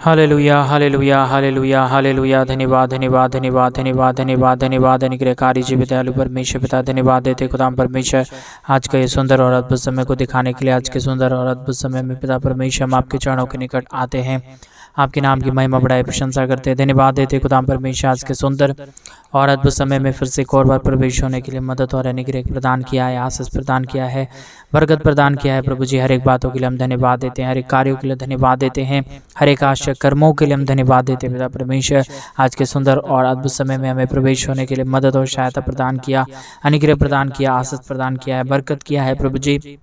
Hallelujah hallelujah hallelujah hallelujah. धन्यवाद धन्यवाद धन्यवाद धन्यवाद धन्यवाद धन्यवाद अनुग्रहकारी जीवित दयालु परमेश्वर पिता, धन्यवाद देते खुदाम परमेश्वर आज का ये सुंदर और अद्भुत समय को दिखाने के लिए। आज के सुंदर और अद्भुत समय में पिता परमेश्वर हम आपके चरणों के निकट आते हैं, आपके नाम की महिमा बढ़ाए प्रशंसा करते हैं। धन्यवाद देते खुदाम परमेश्वर आज के सुंदर और अद्भुत समय में फिर से एक और बार प्रवेश होने के लिए मदद और अनुग्रह प्रदान किया है, आशीष प्रदान किया है, बरकत प्रदान किया है। प्रभु जी हर एक बातों के लिए हम धन्यवाद देते हैं, हर एक कार्यों के लिए धन्यवाद देते हैं, हर एक आश्चर्य कर्मों के लिए हम धन्यवाद देते हैं। पिता परमेश्वर आज के सुंदर और अद्भुत समय में हमें प्रवेश होने के लिए मदद और सहायता प्रदान किया, अनुग्रह प्रदान किया, आशीष प्रदान किया है, बरकत किया है। प्रभु जी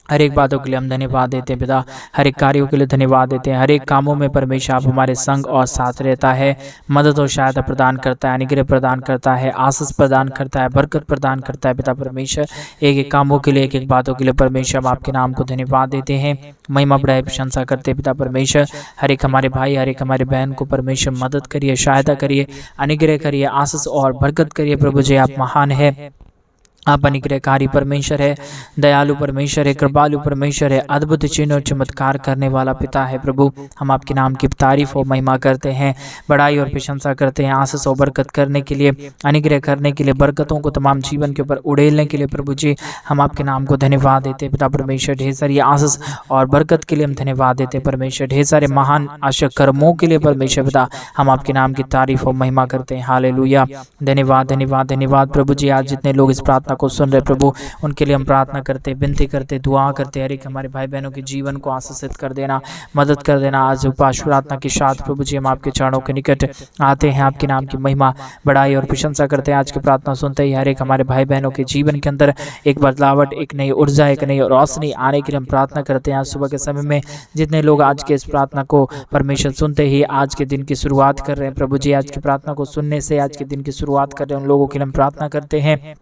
हर एक बातों के लिए हम धन्यवाद देते हैं पिता, हर एक कार्यों के लिए धन्यवाद देते हैं। हर एक कामों में परमेश्वर आप हमारे संग और साथ रहता है, मदद और सहायता प्रदान करता है, अनुग्रह प्रदान करता है, आशीष प्रदान करता है, बरकत प्रदान करता है। पिता परमेश्वर एक एक कामों के लिए, एक एक बातों के लिए परमेश्वर हम आपके नाम को धन्यवाद देते हैं, महिमा बढ़ाए प्रशंसा करते हैं। पिता परमेश्वर हर एक हमारे भाई, हर एक हमारे बहन को परमेश्वर मदद करिए, सहायता करिए, अनुग्रह करिए, आशीष और बरकत करिए। प्रभु जी आप महान है, आप अनुग्रहकारी परमेश्वर है, दयालु परमेश्वर है, कृपालु परमेश्वर है, अद्भुत चिन्ह और चमत्कार करने वाला पिता है। प्रभु हम आपके नाम की तारीफ और महिमा करते हैं, बड़ाई और प्रशंसा करते हैं, आशीष और बरकत करने के लिए, अनुग्रह करने के लिए, बरकतों को तमाम जीवन के ऊपर उड़ेलने के लिए। प्रभु जी हम आपके नाम को धन्यवाद देते हैं। पिता परमेश्वर ढेर सारी आशीष और बरकत के लिए हम धन्यवाद देते हैं। परमेश्वर ढेर सारे महान आश्चर्य कर्मों के लिए परमेश्वर पिता हम आपके नाम की तारीफ और महिमा करते हैं। हालेलुया धन्यवाद धन्यवाद धन्यवाद। प्रभु जी आज जितने लोग इस प्रार्थना को सुन रहे प्रभु उनके लिए हम प्रार्थना करते, विनती करते, दुआ करते। हर एक हमारे भाई बहनों के जीवन को आशीषित कर देना, मदद कर देना। आज उपवास प्रार्थना के साथ प्रभु जी हम आपके चरणों के निकट आते हैं, आपके नाम की महिमा बढ़ाई और प्रशंसा करते हैं। आज की प्रार्थना सुनते ही हर एक हमारे भाई बहनों के जीवन के अंदर एक बदलावट, एक नई ऊर्जा, एक नई रोशनी आने के लिए हम प्रार्थना करते हैं। आज सुबह के समय में जितने लोग आज के इस प्रार्थना को परमेश्वर सुनते ही आज के दिन की शुरुआत कर रहे हैं, प्रभु जी आज की प्रार्थना को सुनने से आज के दिन की शुरुआत कर रहे हैं, उन लोगों के लिए हम प्रार्थना करते हैं,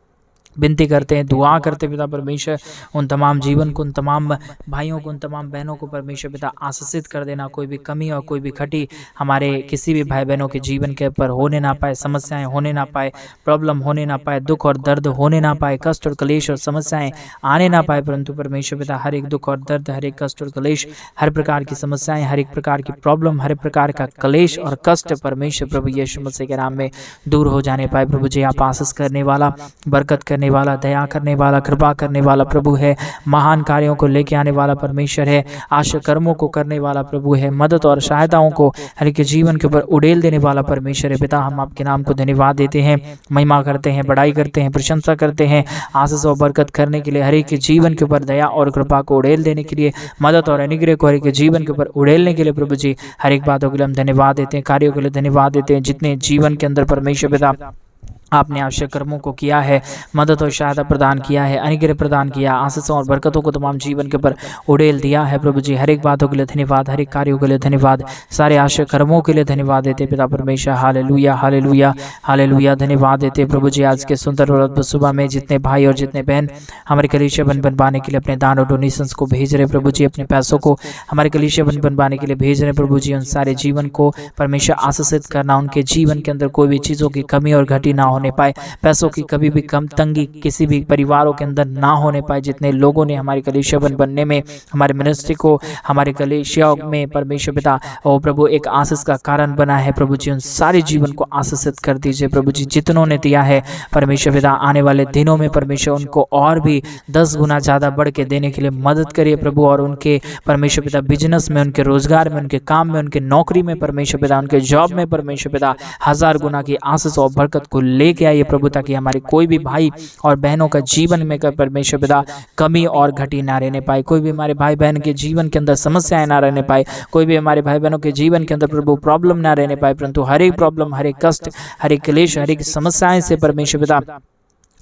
विनती करते हैं, दुआ करते पिता परमेश्वर उन तमाम जीवन को, उन तमाम भाइयों को, उन तमाम बहनों को परमेश्वर पिता आशीषित कर देना। कोई भी कमी और कोई भी घटी हमारे किसी भी भाई बहनों के जीवन के ऊपर होने ना पाए, समस्याएं होने ना पाए, प्रॉब्लम होने ना पाए, दुख और दर्द होने ना पाए, कष्ट और क्लेश और समस्याएं आने ना पाए। परंतु परमेश्वर पिता हर एक दुख और दर्द, हर एक कष्ट और क्लेश, हर प्रकार की समस्याएं, हर एक प्रकार की प्रॉब्लम, हर एक प्रकार का क्लेश और कष्ट परमेश्वर प्रभु यीशु मसीह के नाम में दूर हो जाने पाए। प्रभु जी आप आशीष करने वाला, बरकत करने वाला, दया करने वाला, कृपा करने वाला प्रभु है, महान कार्यों को लेके आने वाला परमेश्वर है, आश्चर्य कर्मों को करने वाला प्रभु है, मदद और सहायताओं को हर एक जीवन के ऊपर उड़ेल देने वाला परमेश्वर है। पिता हम आपके नाम को धन्यवाद देते हैं, महिमा करते हैं, बड़ाई करते हैं, प्रशंसा करते हैं, आशीष और बरकत करने के लिए, हर एक के जीवन के ऊपर दया और कृपा को उड़ेल देने के लिए, मदद और अनुग्रह को हर एक जीवन के ऊपर उड़ेलने के लिए प्रभु जी हर एक बातों के लिए हम धन्यवाद देते हैं, कार्यों के लिए धन्यवाद देते हैं। जितने जीवन के अंदर परमेश्वर पिता आपने आश्चर्य कर्मों को किया है, मदद और सहायता प्रदान किया है, अनुग्रह प्रदान किया, आशीषों और बरकतों को तमाम जीवन के ऊपर उड़ेल दिया है। प्रभु जी हर एक बातों के लिए धन्यवाद, हर एक कार्यों के लिए धन्यवाद, सारे आश्चर्य कर्मों के लिए धन्यवाद देते पिता परमेश्वर। हालेलुया हालेलुया हालेलुया धन्यवाद देते प्रभु जी आज के सुंदर और अद्भुत सुबह में जितने भाई और जितने बहन हमारे कलीसिया बनवाने के लिए अपने दान और डोनेशंस को भेज रहे प्रभु जी, अपने पैसों को हमारे कलीसिया बनवाने के लिए भेज रहे प्रभु जी, उन सारे जीवन को परमेश्वर आशीषित करना, उनके जीवन के अंदर कोई भी चीज़ों की कमी और घटी ना होने पाए, पैसों की कभी भी कम तंगी किसी भी परिवारों के अंदर ना होने पाए। जितने लोगों ने हमारे कलीसिया बनने में, हमारे मिनिस्ट्री को, हमारे कलीसिया में परमेश्वर पिता और प्रभु एक आशीष का कारण बना है प्रभु जी, उन सारे जीवन को आशीषित कर दीजिए प्रभु जी। जितनों ने दिया है परमेश्वर पिता आने वाले दिनों में परमेश्वर उनको और भी 10 गुना ज़्यादा बढ़ के देने के लिए मदद करिए प्रभु, और उनके परमेश्वर पिता बिजनेस में, उनके रोजगार में, उनके काम में, उनके नौकरी में परमेश्वर पिता, उनके जॉब में परमेश्वर पिता 1000 गुना की आशीष और बरकत को लेके आइए प्रभु, ताकि हमारे कोई भी भाई और बहनों का जीवन में परमेश्वर पिता कमी और घटी ना रहने पाए, कोई भी हमारे भाई बहन के जीवन के अंदर समस्याएं ना रहने पाए, कोई भी हमारे भाई बहनों के जीवन के अंदर प्रभु प्रॉब्लम ना रहने पाए, परंतु हर एक प्रॉब्लम, हर एक कष्ट, हर एक क्लेश, हर एक समस्याएं से परमेश्वर पिता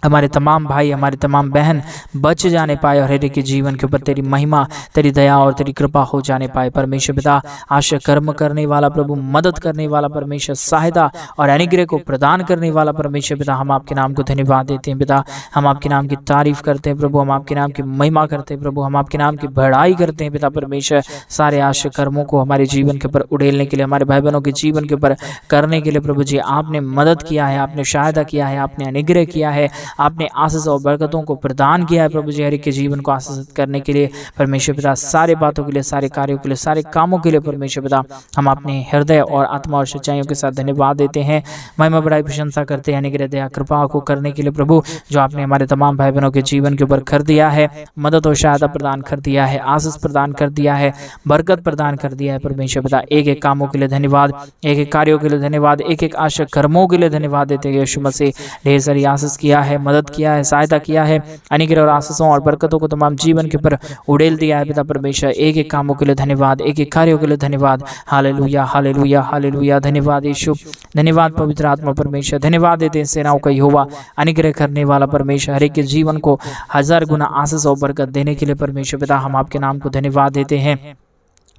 हमारे तमाम भाई, हमारे तमाम बहन बच जाने पाए, और हर एक के जीवन के ऊपर तेरी महिमा, तेरी दया और तेरी कृपा हो जाने पाए। परमेश्वर पिता आश्चर्य कर्म करने वाला प्रभु, मदद करने वाला परमेश्वर, सहायता और अनुग्रह को प्रदान करने वाला परमेश्वर पिता हम आपके नाम को धन्यवाद देते हैं पिता, हम आपके नाम की तारीफ करते हैं प्रभु, हम आपके नाम की महिमा करते हैं प्रभु, हम आपके नाम की बढ़ाई करते हैं पिता परमेश्वर। सारे आश्चर्य कर्मों को हमारे जीवन के ऊपर उड़ेलने के लिए, हमारे भाई बहनों के जीवन के ऊपर करने के लिए प्रभु जी आपने मदद किया है, आपने सहायता किया है, आपने अनुग्रह किया है, आपने आशीष और बरकतों को प्रदान किया है प्रभु जी, हर एक के जीवन को आशीषित करने के लिए परमेश्वर पिता, सारे बातों के लिए, सारे कार्यों के लिए, सारे कामों के लिए परमेश्वर पिता हम अपने हृदय और आत्मा और सच्चाइयों के साथ धन्यवाद देते हैं, महिमा बड़ाई प्रशंसा करते हैं अनुग्रह दया कृपा को करने के लिए प्रभु, जो आपने हमारे तमाम भाई बहनों के जीवन के ऊपर कर दिया है, मदद और सहायता प्रदान कर दिया है, आशीष प्रदान कर दिया है, बरकत प्रदान कर दिया है परमेश्वर पिता। एक एक कामों के लिए धन्यवाद, एक एक कार्यों के लिए धन्यवाद, एक एक आशा कर्मों के लिए धन्यवाद देते हैं यीशु मसीह। ढेर सारी आशीष किया है, मदद किया है, सहायता किया है, अनुग्रह और आशीषों और बरकतों को तमाम जीवन के ऊपर उड़ेल दिया है पिता परमेश्वर। एक एक कामों के लिए धन्यवाद, एक एक कार्यों के लिए धन्यवाद। हालेलुया हालेलुया हालेलुया, धन्यवाद यीशु, धन्यवाद पवित्र आत्मा परमेश्वर, धन्यवाद देते हैं सेनाओं का यहोवा, अनुग्रह करने वाला परमेश्वर, हर एक के जीवन को 1000 गुना आशीष और बरकत देने के लिए परमेश्वर पिता हम आपके नाम को धन्यवाद देते हैं,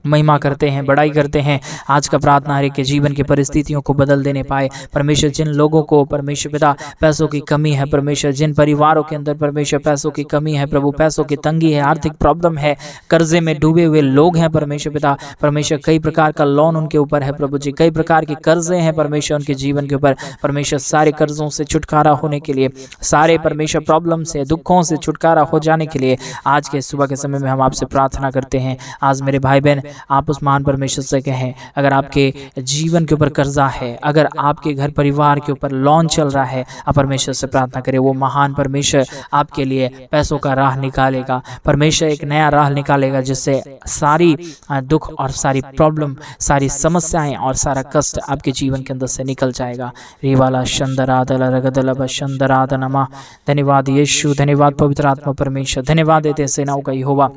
महिमा करते हैं, बड़ाई करते हैं। आज का प्रार्थना हर एक के जीवन की परिस्थितियों को बदल देने पाए परमेश्वर। जिन लोगों को परमेश्वर पिता पैसों की कमी है परमेश्वर, जिन परिवारों के अंदर परमेश्वर पैसों की कमी है प्रभु, पैसों की तंगी है, आर्थिक प्रॉब्लम है, कर्जे में डूबे हुए लोग हैं परमेश्वर पिता, परमेश्वर कई प्रकार का लोन उनके ऊपर है प्रभु जी, कई प्रकार के कर्जे हैं परमेश्वर उनके जीवन के ऊपर परमेश्वर। सारे कर्जों से छुटकारा होने के लिए, सारे परमेश्वर प्रॉब्लम से, दुखों से छुटकारा हो जाने के लिए आज के सुबह के समय में हम आपसे प्रार्थना करते हैं। आज मेरे भाई बहन आप उस महान परमेश्वर से कहें, अगर आपके जीवन के ऊपर कर्जा है, अगर आपके घर परिवार के ऊपर लोन चल रहा है, आप परमेश्वर से प्रार्थना करें। वो महान परमेश्वर आपके लिए पैसों का राह निकालेगा, परमेश्वर एक नया राह निकालेगा जिससे सारी दुख और सारी प्रॉब्लम, सारी समस्याएं और सारा कष्ट आपके जीवन के अंदर से निकल जाएगा। रेवाला शंदरादल रगदल शंदरादनमा, धन्यवाद यीशु, धन्यवाद पवित्र आत्मा परमेश्वर, धन्यवाद देते हैं सेनाओं का यहोवा,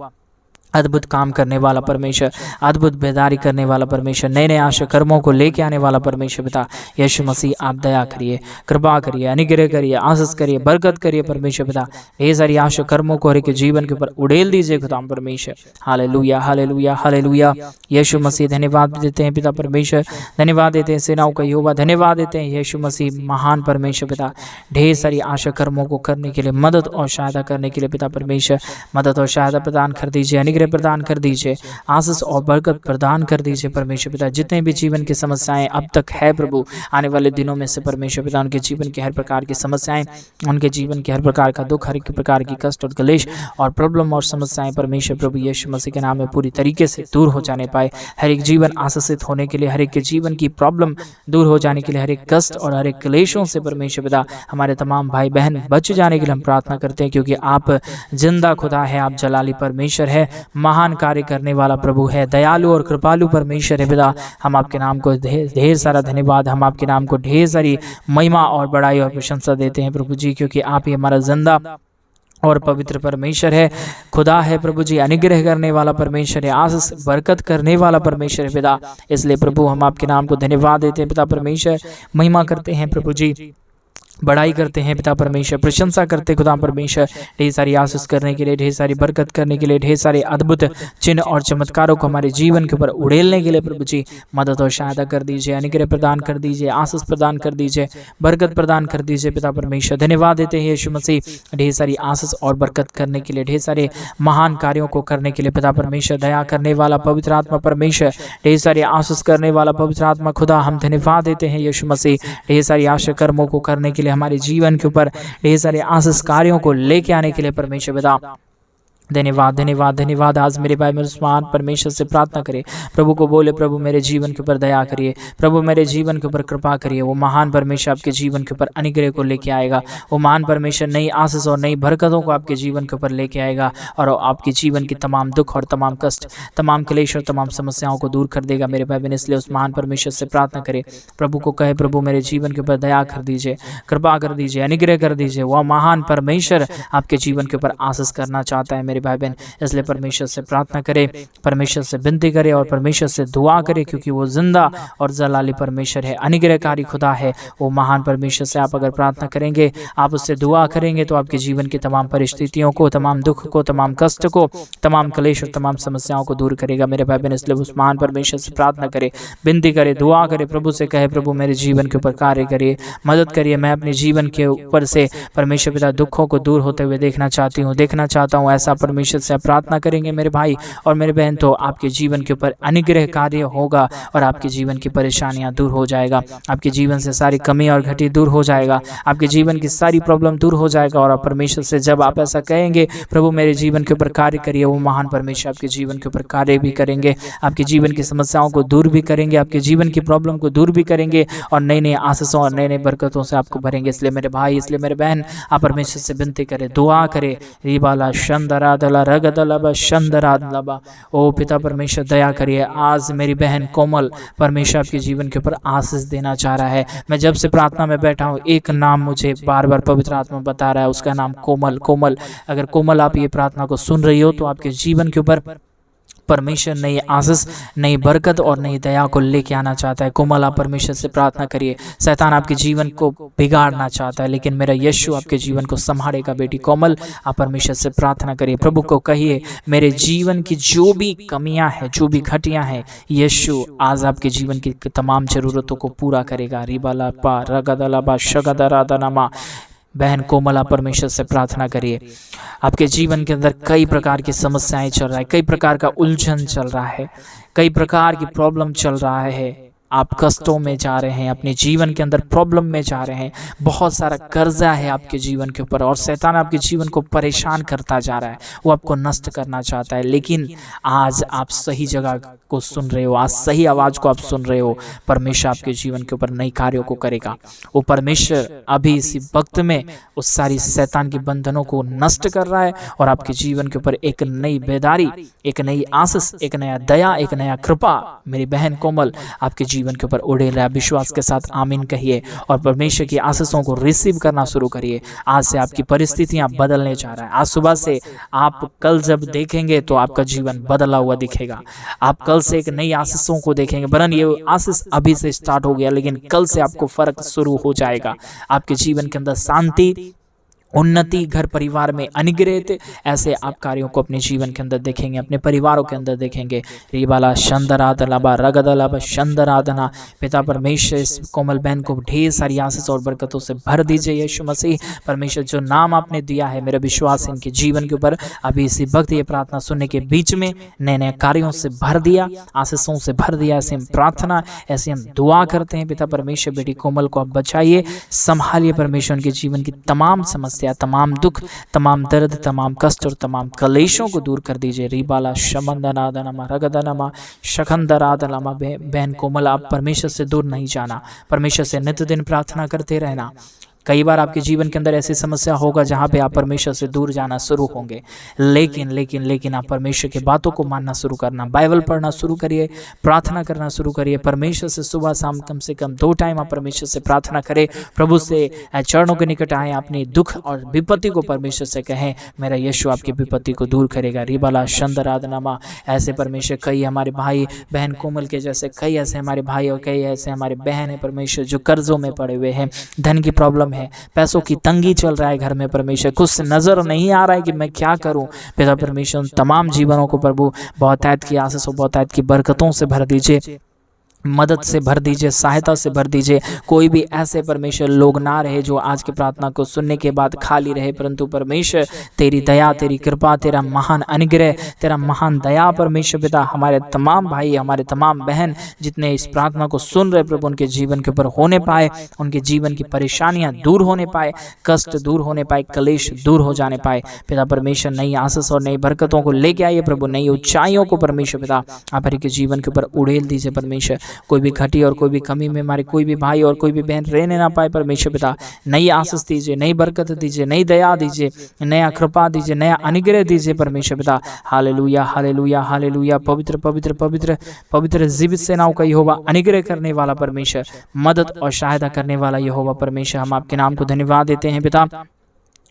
अद्भुत काम करने वाला परमेश्वर, अद्भुत बेदारी करने वाला परमेश्वर, नए नए आशा कर्मों को लेके आने वाला परमेश्वर पिता यीशु मसीह, आप दया करिए, कृपा करिए, अनुग्रह करिए, आशीष करिए, बरकत करिए परमेश्वर पिता। ये सारी आशा कर्मों को हर एक जीवन के ऊपर उड़ेल दीजिए खुदाम परमेश्वर। हालेलुया हालेलुया हालेलुया, यीशु मसीह धन्यवाद देते हैं पिता परमेश्वर, धन्यवाद देते हैं सेनाओं का यहोवा, धन्यवाद देते हैं यीशु मसीह महान परमेश्वर पिता, ढेर सारी आशा कर्मों को करने के लिए, मदद और सहायता करने के लिए पिता परमेश्वर, मदद और सहायता प्रदान कर दीजिए, प्रदान कर दीजिए, आशीष और बरकत प्रदान कर दीजिए परमेश्वर पिता। जितने भी जीवन की समस्याएं अब तक है प्रभु, आने वाले दिनों में से परमेश्वर पिता उनके जीवन की हर प्रकार की समस्याएं, उनके जीवन की हर प्रकार का दुख, हर एक प्रकार की कष्ट और क्लेश और प्रॉब्लम और समस्याएं परमेश्वर प्रभु यीशु मसीह के नाम में पूरी तरीके से दूर हो जाने पाए। हर एक जीवन आशीषित होने के लिए, हर एक के जीवन की प्रॉब्लम दूर हो जाने के लिए, हर एक कष्ट और हर एक क्लेशों से परमेश्वर पिता हमारे तमाम भाई बहन बच जाने के लिए हम प्रार्थना करते हैं, क्योंकि आप जिंदा खुदा है, आप जलाली परमेश्वर है, महान कार्य करने वाला प्रभु है, दयालु और कृपालु परमेश्वर है पिता। हम आपके नाम को ढेर सारा धन्यवाद, हम आपके नाम को ढेर सारी महिमा और बड़ाई और प्रशंसा देते हैं प्रभु जी, क्योंकि आप ही हमारा जिंदा और पवित्र परमेश्वर है, खुदा है प्रभु जी, अनुग्रह करने वाला परमेश्वर है, आशीष बरकत करने वाला परमेश्वर है पिता। इसलिए प्रभु हम आपके नाम को धन्यवाद देते हैं पिता परमेश्वर, महिमा करते हैं प्रभु जी, बड़ाई करते हैं पिता परमेश्वर, प्रशंसा करते खुदा परमेश्वर, ढेर सारी आशीष करने के लिए, ढेर सारी बरकत करने के लिए, ढेर सारे अद्भुत चिन्ह और चमत्कारों को हमारे जीवन के ऊपर उड़ेलने के लिए प्रभु जी मदद और सहायता कर दीजिए, अनुग्रह प्रदान कर दीजिए, आशीष प्रदान कर दीजिए, बरकत प्रदान कर दीजिए पिता परमेश्वर। धन्यवाद देते हैं यीशु मसीह, ढेर सारी आशीष और बरकत करने के लिए, ढेर सारे महान कार्यों को करने के लिए पिता परमेश्वर, दया करने वाला पवित्र आत्मा परमेश्वर, ढेर सारी आशीष करने वाला पवित्र आत्मा खुदा, हम धन्यवाद देते हैं यीशु मसीह, ढेर सारी आशा कर्मों को करने के लिए, हमारे जीवन के ऊपर ढेर सारे आशीष कार्यों को लेके आने के लिए परमेश्वर पिता धन्यवाद धन्यवाद धन्यवाद। आज मेरे भाई मेरे उस्मान परमेश्वर से प्रार्थना करे, प्रभु को बोले, प्रभु मेरे जीवन के ऊपर दया करिए, प्रभु मेरे जीवन के ऊपर कृपा करिए। वो महान परमेश्वर आपके जीवन के ऊपर अनुग्रह को लेके आएगा, वो महान परमेश्वर नई आशीष और नई बरकतों को आपके जीवन के ऊपर लेके आएगा, और आपके जीवन की तमाम दुख और तमाम कष्ट, तमाम क्लेश और तमाम समस्याओं को दूर कर देगा मेरे भाई बहन। इसलिए उस महान परमेश्वर से प्रार्थना करे, प्रभु को कहे, प्रभु मेरे जीवन के ऊपर दया कर दीजिए, कृपा कर दीजिए, अनुग्रह कर दीजिए। वह महान परमेश्वर आपके जीवन के ऊपर आशीष करना चाहता है मेरे भाई बहन। इसलिए परमेश्वर से प्रार्थना करे, परमेश्वर से विनती करे और परमेश्वर से दुआ करे, क्योंकि वो जिंदा और जलाली परमेश्वर है, अनुग्रहकारी खुदा है। वो महान परमेश्वर से आप अगर प्रार्थना करेंगे, आप उससे दुआ करेंगे, तो आपके जीवन की तमाम परिस्थितियों को, तमाम दुख को, तमाम कष्ट को, तमाम क्लेश और तमाम समस्याओं को दूर करेगा मेरे भाई बहन। इसलिए उस महान परमेश्वर से प्रार्थना करे, विनती करे, दुआ करे, प्रभु से कहे, प्रभु मेरे जीवन के ऊपर कार्य करिए, मदद करिए। मैं अपने जीवन के ऊपर से परमेश्वर पिता दुखों को दूर होते हुए देखना चाहती हूँ, देखना चाहता हूँ। ऐसा परमेश्वर से आप प्रार्थना करेंगे मेरे भाई और मेरे बहन, तो आपके जीवन के ऊपर अनुग्रह कार्य होगा और आपके जीवन की परेशानियां दूर हो जाएगा, आपके जीवन से सारी कमी और घटी दूर हो जाएगा, आपके जीवन की सारी प्रॉब्लम दूर हो जाएगा। और आप परमेश्वर से जब आप ऐसा कहेंगे, प्रभु मेरे जीवन के ऊपर कार्य करिए, वो महान परमेश्वर आपके जीवन के ऊपर कार्य भी करेंगे, आपके जीवन की समस्याओं को दूर भी करेंगे, आपके जीवन की प्रॉब्लम को दूर भी करेंगे और नई नई आशीषों और नई नई बरकतों से आपको भरेंगे। इसलिए मेरे भाई, इसलिए मेरे बहन, आप परमेश्वर से विनती करें, दुआ करें। रिबाला शंदरा दला रगदला शंदरा दला। ओ पिता परमेश्वर दया करिए, आज मेरी बहन कोमल परमेश्वर आपके जीवन के ऊपर आशीष देना चाह रहा है। मैं जब से प्रार्थना में बैठा हूँ, एक नाम मुझे बार बार पवित्र आत्मा बता रहा है, उसका नाम कोमल। कोमल, अगर कोमल आप ये प्रार्थना को सुन रही हो तो आपके जीवन के ऊपर परमेश्वर नई आशीष, नई बरकत और नई दया को लेके आना चाहता है। कोमल, आप परमेश्वर से प्रार्थना करिए। शैतान आपके जीवन को बिगाड़ना चाहता है, लेकिन मेरा यीशु आपके जीवन को संभालेगा। बेटी कोमल, आप परमेश्वर से प्रार्थना करिए, प्रभु को कहिए, मेरे जीवन की जो भी कमियां हैं, जो भी घटियां हैं, यीशु आज आपके जीवन की तमाम जरूरतों को पूरा करेगा। रिबाला पा रगदला बा शगदरादनमा। बहन कोमल, आप परमेश्वर से प्रार्थना करिए। आपके जीवन के अंदर कई प्रकार की समस्याएं चल रहा है, कई प्रकार का उलझन चल रहा है, कई प्रकार की प्रॉब्लम चल रहा है। आप कष्टों में जा रहे हैं, अपने जीवन के अंदर प्रॉब्लम में जा रहे हैं, बहुत सारा कर्जा है आपके जीवन के ऊपर और शैतान आपके जीवन को परेशान करता जा रहा है, वो आपको नष्ट करना चाहता है। लेकिन आज आप सही जगह को सुन रहे हो, आज सही आवाज को आप सुन रहे हो। परमेश्वर आपके जीवन के ऊपर नई कार्यों को करेगा। वो परमेश्वर अभी इसी वक्त में उस सारी शैतान के बंधनों को नष्ट कर रहा है और आपके जीवन के ऊपर एक नई बेदारी, एक नई आशीष, एक नया दया, एक नया कृपा मेरी बहन कोमल आपके जीवन के ऊपर उड़ेल रहा है। विश्वास के साथ आमीन कहिए और परमेश्वर की आशीषों को रिसीव करना शुरू करिए। आज से आपकी परिस्थितियां बदलने जा रहा है। आज सुबह से आप कल जब देखेंगे तो आपका जीवन बदला हुआ दिखेगा। आप कल से एक नई आशीषों को देखेंगे। वरन ये आशीष अभी से स्टार्ट हो गया, लेकिन कल से आपको फर्क शुरू हो जाएगा। आपके जीवन के अंदर शांति, उन्नति, घर परिवार में अनुग्रह, ऐसे आप कार्यों को अपने जीवन के अंदर देखेंगे, अपने परिवारों के अंदर देखेंगे। रिबाला शंदरादलाबा रगदलाबा शंदरादना। पिता परमेश्वर इस कोमल बहन को ढेर सारी आशीष और बरकतों से भर दीजिए। यीशु मसीह परमेश्वर, जो नाम आपने दिया है, मेरा विश्वास इनके जीवन के ऊपर अभी इसी वक्त ये प्रार्थना सुनने के बीच में नए नए कार्यों से भर दिया, आशीषों से भर दिया। ऐसे हम प्रार्थना, ऐसे हम दुआ करते हैं। पिता परमेश्वर, बेटी कोमल को आप बचाइए, संभालिए परमेश्वर, उनके जीवन की तमाम समस्या, तमाम दुख, तमाम दर्द, तमाम कष्ट और तमाम कलेशों को दूर कर दीजिए। रिबाला शमंदनादनमा रगदनमा शखंदरादनमा। बहन कोमल, आप परमेश्वर से दूर नहीं जाना, परमेश्वर से नित्य दिन प्रार्थना करते रहना। कई बार आपके जीवन के अंदर ऐसी समस्या होगा जहाँ पे आप परमेश्वर से दूर जाना शुरू होंगे, लेकिन आप परमेश्वर की बातों को मानना शुरू करना, बाइबल पढ़ना शुरू करिए, प्रार्थना करना शुरू करिए। परमेश्वर से सुबह शाम कम से कम 2 टाइम आप परमेश्वर से प्रार्थना करें। प्रभु से चरणों के निकट आए, अपनी दुख और विपत्ति को परमेश्वर से कहें, मेरा यीशु आपकी विपत्ति को दूर करेगा। रिबाला शंदरादनमा। ऐसे परमेश्वर कई हमारे भाई बहन कोमल के जैसे कई ऐसे हमारे भाई और कई ऐसे हमारे बहन है परमेश्वर, जो कर्जों में पड़े हुए हैं, धन की प्रॉब्लम है, पैसों की तंगी चल रहा है घर में परमेश्वर, कुछ नजर नहीं आ रहा है कि मैं क्या करूं। पिता परमेश्वर, तमाम जीवनों को प्रभु बहुतायत की आशीष और बहुतायत की बरकतों से भर दीजिए, मदद से भर दीजिए, सहायता से भर दीजिए। कोई भी ऐसे परमेश्वर लोग ना रहे जो आज की प्रार्थना को सुनने के बाद खाली रहे, परंतु परमेश्वर तेरी दया, तेरी कृपा, तेरा महान अनुग्रह, तेरा महान दया परमेश्वर पिता हमारे तमाम भाई, हमारे तमाम बहन जितने इस प्रार्थना को सुन रहे प्रभु, उनके जीवन के ऊपर होने पाए, उनके जीवन की परेशानियां दूर होने पाए, कष्ट दूर होने पाए, कलेश दूर हो जाने पाए। पिता परमेश्वर, नई आशीष और नई बरकतों को लेके आइए प्रभु, नई ऊंचाइयों को परमेश्वर पिता आप हर के जीवन के ऊपर उड़ेल दीजिए परमेश्वर। कोई भी घटी और कोई भी कमी में हमारे कोई भी भाई और कोई भी बहन रहने ना पाए परमेश्वर पिता, नई आशीष दीजिए, नई बरकत दीजिए, नई दया दीजिए, नया कृपा दीजिए, नया अनुग्रह दीजिए परमेश्वर पिता। Hallelujah hallelujah hallelujah. पवित्र पवित्र पवित्र पवित्र जीवित सेनाओं का यहोवा, अनुग्रह करने वाला परमेश्वर, मदद और सहायता करने वाला यहोवा परमेश्वर, हम आपके नाम को धन्यवाद देते हैं पिता।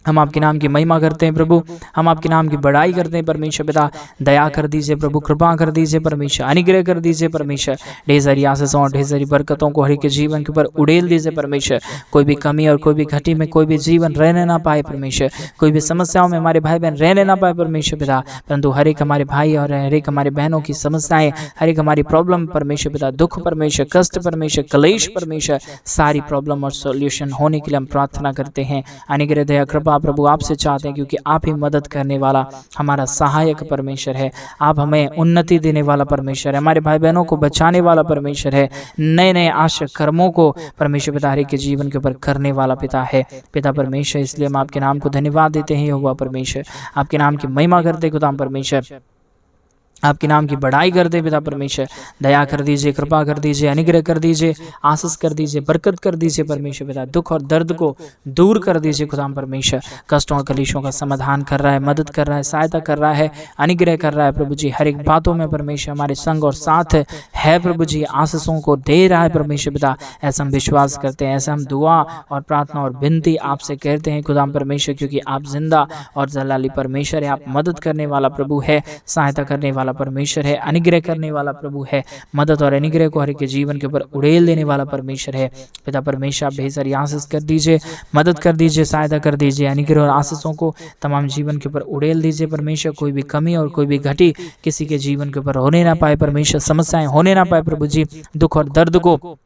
हम आपके नाम की महिमा करते हैं प्रभु, हम आपके नाम की बड़ाई करते हैं परमेश्वर पिता। दया कर दीजिए प्रभु, कृपा कर दीजिए परमेश्वर, अनुग्रह कर दीजिए परमेश्वर। ढेर सारी आशीषों और ढेर सारी बरकतों को हर एक के जीवन के ऊपर उड़ेल दीजिए परमेश्वर। कोई भी कमी और कोई भी घटी में कोई भी जीवन रहने ना पाए परमेश्वर, कोई भी समस्याओं में हमारे भाई बहन रहने ना पाए परमेश्वर पिता, परंतु हर एक हमारे भाई और हर एक हमारे बहनों की समस्याएं, हर एक हमारी प्रॉब्लम परमेश्वर पिता, दुख परमेश्वर, कष्ट परमेश्वर, कलेश परमेश्वर, सारी प्रॉब्लम और सॉल्यूशन होने के लिए हम प्रार्थना करते हैं। अनुग्रह, दया, कृपा कृपा प्रभु आपसे चाहते हैं, क्योंकि आप ही मदद करने वाला हमारा सहायक परमेश्वर है। आप हमें उन्नति देने वाला परमेश्वर है, हमारे भाई बहनों को बचाने वाला परमेश्वर है, नए नए आशा कर्मों को परमेश्वर पिता हर एक के जीवन के ऊपर करने वाला पिता है। पिता परमेश्वर, इसलिए हम आपके नाम को धन्यवाद देते हैं यहोवा परमेश्वर, आपके नाम की महिमा करते खुदा परमेश्वर, आपके नाम की बड़ाई कर दे पिता परमेश्वर। दया कर दीजिए, कृपा कर दीजिए, अनुग्रह कर दीजिए, आशीष कर दीजिए, बरकत कर दीजिए परमेश्वर पिता। दुख और दर्द को दूर कर दीजिए खुदा परमेश्वर। कष्टों और कलेशों का समाधान कर रहा है, मदद कर रहा है, सहायता कर रहा है, अनुग्रह कर रहा है प्रभु जी। हर एक बातों में परमेश्वर हमारे संग और साथ है प्रभु जी, आशीषों को दे रहा है परमेश्वर पिता। ऐसा हम विश्वास करते हैं, ऐसा हम दुआ और प्रार्थना और विनती आपसे कहते हैं खुदा परमेश्वर, क्योंकि आप जिंदा और जलाली परमेश्वर है। आप मदद करने वाला प्रभु है, सहायता करने वाला परमेश्वर है, अनुग्रह करने वाला प्रभु है, मदद और अनुग्रह को हर एक के जीवन के ऊपर उड़ेल देने वाला परमेश्वर है। पिता परमेश्वर, आप ढेर सारी आशीष कर दीजिए, मदद कर दीजिए, सहायता कर दीजिए, अनुग्रह और आशीषों को तमाम जीवन के ऊपर उड़ेल दीजिए परमेश्वर। कोई भी कमी और कोई भी घटी किसी के जीवन के ऊपर होने ना पाए परमेश्वर, समस्याएं होने ना पाए प्रभु जी, दुख और दर्द को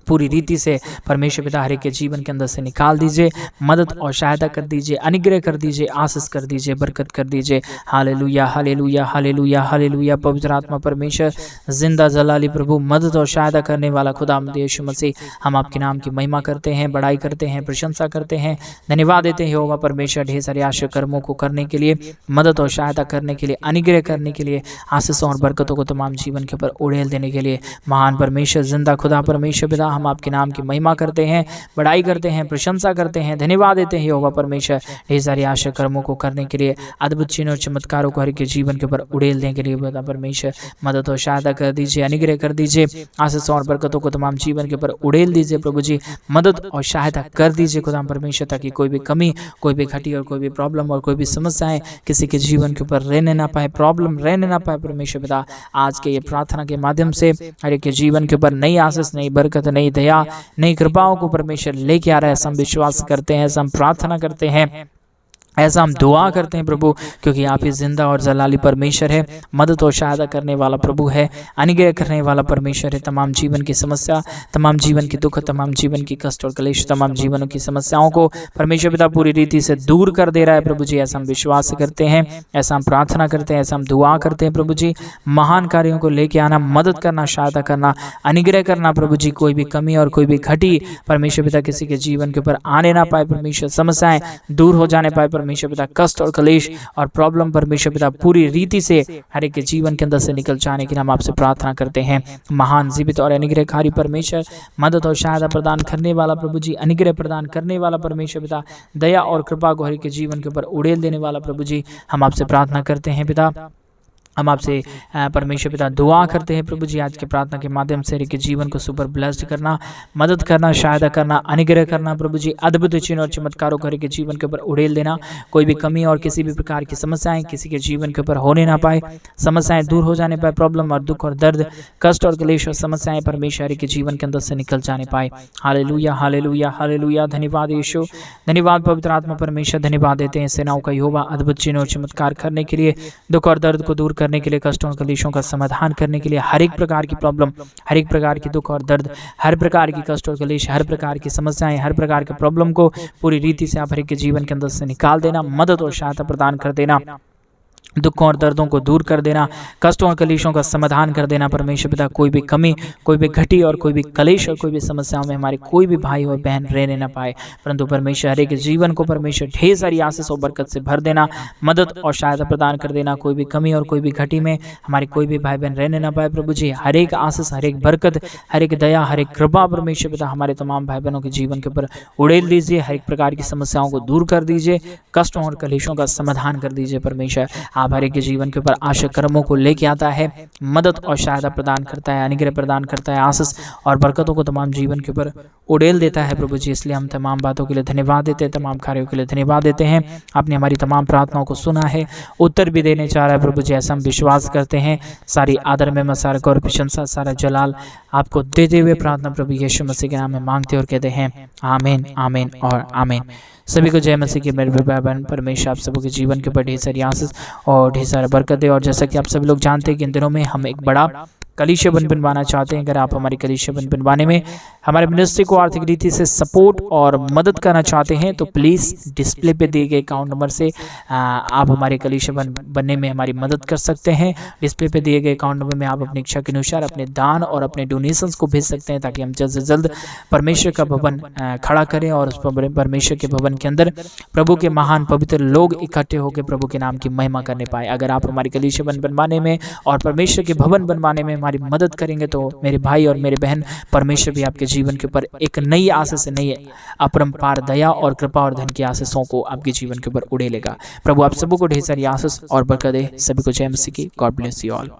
पूरी रीति से परमेश्वर पिता हर एक के जीवन के अंदर से निकाल दीजिए, मदद और सहायता कर दीजिए, अनुग्रह कर दीजिए, आशीष कर दीजिए, बरकत कर दीजिए। Hallelujah hallelujah hallelujah hallelujah. पवित्र आत्मा परमेश्वर, जिंदा जलाली प्रभु, मदद और सहायता करने वाला खुदावंद यीशु मसीह, हम आपके नाम की महिमा करते हैं, बड़ाई करते हैं, प्रशंसा करते हैं, धन्यवाद देते हैं यहोवा परमेश्वर ढेर सारे आशा कर्मों को करने के लिए, मदद और सहायता करने के लिए, अनुग्रह करने के लिए, आशीषों और बरकतों को तमाम जीवन के ऊपर उड़ेल देने के लिए। महान परमेश्वर, जिंदा खुदा परमेश्वर पिता, हम आपके नाम की महिमा करते हैं, बड़ाई करते हैं, प्रशंसा करते हैं, धन्यवाद देते हैं यहोवा परमेश्वर ढेर सारी आशा कर्मों को करने के लिए, अद्भुत चिन्ह और चमत्कारों को हर के जीवन के ऊपर उड़ेल देने के लिए। खुदा परमेश्वर, मदद और सहायता कर दीजिए, अनुग्रह कर दीजिए, आशीष और बरकतों को तमाम जीवन के ऊपर उड़ेल दीजिए प्रभु जी, मदद और सहायता कर दीजिए खुदा परमेश्वर, ताकि कोई भी कमी, कोई भी घटी और कोई भी प्रॉब्लम और कोई भी समस्याएं किसी के जीवन के ऊपर रहने ना पाए, प्रॉब्लम रहने ना पाए परमेश्वर पिता। आज के ये प्रार्थना के माध्यम से हर एक के जीवन के ऊपर नई आशीष, नई बरकत, नई दया, नई कृपाओं को परमेश्वर लेके आ रहा है। ऐसा हम विश्वास करते हैं, ऐसा हम प्रार्थना करते हैं, ऐसा हम दुआ करते हैं प्रभु, क्योंकि आप ही जिंदा और जलाली परमेश्वर है, मदद और सहायता करने वाला प्रभु है, अनुग्रह करने वाला परमेश्वर है। तमाम जीवन की समस्या, तमाम जीवन की दुख, तमाम जीवन की कष्ट और क्लेश, तमाम जीवनों की समस्याओं को परमेश्वर पिता पूरी रीति से दूर कर दे रहा है प्रभु जी। ऐसा हम विश्वास करते हैं, ऐसा हम प्रार्थना करते हैं, ऐसा हम दुआ करते हैं प्रभु जी। महान कार्यों को लेके आना, मदद करना, सहायता करना, अनुग्रह करना प्रभु जी। कोई भी कमी और कोई भी घटी परमेश्वर पिता किसी के जीवन के ऊपर आने ना पाए परमेश्वर, समस्याएं दूर हो जाने पाए परमेश्वर पिता, कष्ट और कलेश और प्रॉब्लम परमेश्वर पिता पूरी रीति से हर एक के जीवन के अंदर से निकल जाने के लिए हम आपसे प्रार्थना करते हैं। महान, जीवित और अनुग्रहकारी परमेश्वर, मदद और सहायता प्रदान करने वाला प्रभु जी, अनुग्रह प्रदान करने वाला परमेश्वर पिता, दया और कृपा को हर एक के जीवन के ऊपर उड़ेल देने वाला प्रभु जी, हम आपसे प्रार्थना करते हैं पिता। हम आपसे परमेश्वर पिता दुआ करते हैं प्रभु जी, आज के प्रार्थना के माध्यम से के जीवन को सुपर ब्लेस्ड करना, मदद करना, सहायता करना, अनुग्रह करना प्रभु जी, अद्भुत चिन्ह और चमत्कारों को के जीवन के ऊपर उड़ेल देना। कोई भी कमी और किसी भी प्रकार की समस्याएं किसी के जीवन के ऊपर होने ना पाए, समस्याएं दूर हो जाने पाए, प्रॉब्लम और दुख और दर्द, कष्ट और क्लेश और समस्याएं परमेश्वर के जीवन के अंदर से निकल जाने पाए। Hallelujah hallelujah hallelujah. धन्यवाद यीशु, धन्यवाद पवित्र आत्मा परमेश्वर, धन्यवाद देते हैं सेनाओं का यहोवा, अद्भुत चिन्ह और चमत्कार करने के लिए, दुख और दर्द को दूर करने के लिए, कष्टों और कलेशों का समाधान करने के लिए, हर एक प्रकार की प्रॉब्लम, हर एक प्रकार की दुख और दर्द, हर प्रकार की कष्ट और कलेश, हर प्रकार की समस्याएं, हर प्रकार के प्रॉब्लम को पूरी रीति से आप हर एक के जीवन के अंदर से निकाल देना, मदद और सहायता प्रदान कर देना, दुखों और दर्दों को दूर कर देना, कष्टों और कलेशों का समाधान कर देना परमेश्वर पिता। कोई भी कमी, कोई भी घटी और कोई भी कलेश और कोई भी समस्याओं में हमारे कोई भी भाई और बहन रहने ना पाए, परंतु परमेश्वर हर एक जीवन को परमेश्वर ढेर सारी आशीष और बरकत से भर देना, मदद और सहायता प्रदान कर देना। कोई भी कमी और कोई भी घटी में हमारे कोई भी भाई बहन रहने ना पाए प्रभु जी। हर एक आशीष, हर एक बरकत, हर एक दया, हर एक कृपा परमेश्वर पिता हमारे तमाम भाई बहनों के जीवन के ऊपर उड़ेल दीजिए। हर एक प्रकार की समस्याओं को दूर कर दीजिए, कष्टों और कलेशों का समाधान कर दीजिए परमेश्वर। आप हर एक के जीवन के ऊपर आशा कर्मों को लेके आता है, मदद और सहायता प्रदान करता है, अनुग्रह प्रदान करता है, आशीष और बरकतों को तमाम जीवन के ऊपर उड़ेल देता है प्रभु जी। इसलिए हम तमाम बातों के लिए धन्यवाद देते हैं, तमाम कार्यों के लिए धन्यवाद देते हैं। आपने हमारी तमाम प्रार्थनाओं को सुना है, उत्तर भी देने चाह रहा है प्रभु जी, ऐसा हम विश्वास करते हैं। सारी आदर में सारा गौर, प्रशंसा, सारा जलाल आपको देते हुए प्रार्थना प्रभु यीशु मसीह के नाम में मांगते और कहते हैं आमीन, आमीन और आमीन। सभी को जय मसीह की मेरे भाई बहन। परमेश्वर आप सबके जीवन के ऊपर ढेर सारी आशीष और ढेर सारा बरकत दे। और जैसा कि आप सभी लोग जानते हैं कि इन दिनों में हम एक बड़ा कलीसिया बनवाना चाहते हैं, अगर आप हमारी कलीसिया बनवाने में हमारे मिनिस्ट्री को आर्थिक रीति से सपोर्ट और मदद करना चाहते हैं तो प्लीज़ डिस्प्ले पे दिए गए अकाउंट नंबर से आप हमारे कलीसिया बनने में हमारी मदद कर सकते हैं। डिस्प्ले पे दिए गए अकाउंट नंबर में आप अपनी इच्छा के अनुसार अपने दान और अपने डोनेशंस को भेज सकते हैं, ताकि हम जल्द से जल्द परमेश्वर का भवन खड़ा करें और उस परमेश्वर के भवन के अंदर प्रभु के महान पवित्र लोग इकट्ठे होकर प्रभु के नाम की महिमा करने पाए। अगर आप हमारी कलीसिया बनवाने में और परमेश्वर के भवन बनवाने में हमारी मदद करेंगे तो मेरे भाई और मेरे बहन, परमेश्वर भी आपके जीवन के ऊपर एक नई आशीष से नई अपरंपार दया और कृपा और धन की आशीषों को आपके जीवन के ऊपर उड़ेलेगा। प्रभु आप सबको ढेर सारी आशीष और बरकत दे। सभी को जय मसीह की। God bless you all.